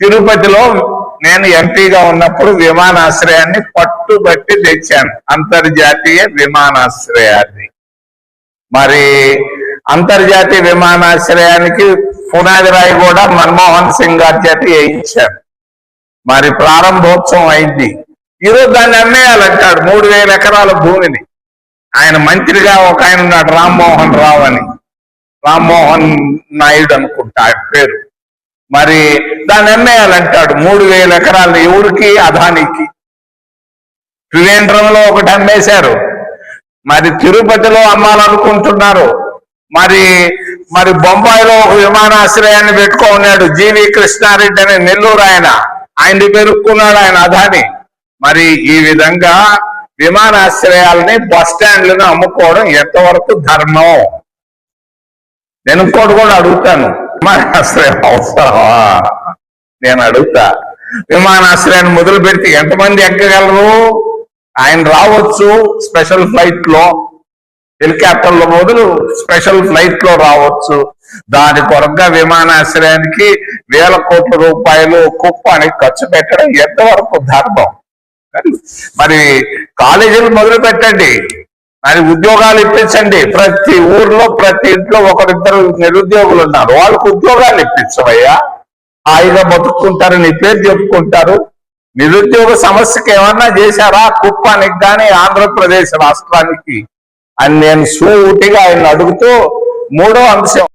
తిరుపతిలో నేను ఎంపీగా ఉన్నప్పుడు విమానాశ్రయాన్ని పట్టుబట్టి తెచ్చాను, అంతర్జాతీయ విమానాశ్రయాన్ని. మరి అంతర్జాతీయ విమానాశ్రయానికి పునాది రాయి కూడా మన్మోహన్ సింగ్ గారి చేత వేయించాను. మరి ప్రారంభోత్సవం అయింది. ఈరోజు దాన్ని అమ్మేయాలంటాడు 3000 ఎకరాల భూమిని. ఆయన మంత్రిగా ఒక ఆయన ఉన్నాడు, రామ్మోహన్ రావు అని, రామ్మోహన్ నాయుడు అనుకుంటా ఆయన పేరు. మరి దాన్ని అమ్మేయాలంటాడు 3000 ఎకరాలు. ఎవరికి? అదానికి. త్రివేంద్రంలో ఒకటి అమ్మేశారు, మరి తిరుపతిలో అమ్మాలనుకుంటున్నారు. మరి మరి బొంబాయిలో ఒక విమానాశ్రయాన్ని పెట్టుకున్నాడు జీవి కృష్ణారెడ్డి అనే నెల్లూరు ఆయన్ని పెరుక్కున్నాడు ఆయన అదాని. మరి ఈ విధంగా విమానాశ్రయాలని బస్ స్టాండ్లను అమ్ముకోవడం ఎంతవరకు ధర్మం? నేను ఇంకోటి కూడా అడుగుతాను, విమానాశ్రయం అవసరమా? నేను అడుగుతా, విమానాశ్రయాన్ని మొదలు పెడితే ఎంతమంది ఎక్కగలరు? ఆయన రావచ్చు స్పెషల్ ఫ్లైట్ లో, హెలికాప్టర్ లో మొదలు స్పెషల్ ఫ్లైట్ లో రావచ్చు. దాని కొరగా విమానాశ్రయానికి 1000 కోట్ల రూపాయలు కుప్పానికి ఖర్చు పెట్టడం ఎంతవరకు ధర్మం? మరి కాలేజీలు మొదలు పెట్టండి, మరి ఉద్యోగాలు ఇప్పించండి. ప్రతి ఊర్లో ప్రతి ఇంట్లో ఒకరిద్దరు నిరుద్యోగులు ఉన్నారు, వాళ్ళకు ఉద్యోగాలు ఇప్పించవయ్యా. హాయిగా బతుక్కుంటారు, నీ పేరు చెప్పుకుంటారు. నిరుద్యోగ సమస్యకి ఏమన్నా చేశారా కుప్పానికి కానీ ఆంధ్రప్రదేశ్ రాష్ట్రానికి అని నేను సూటిగా ఆయన అడుగుతూ, 3వ అంశం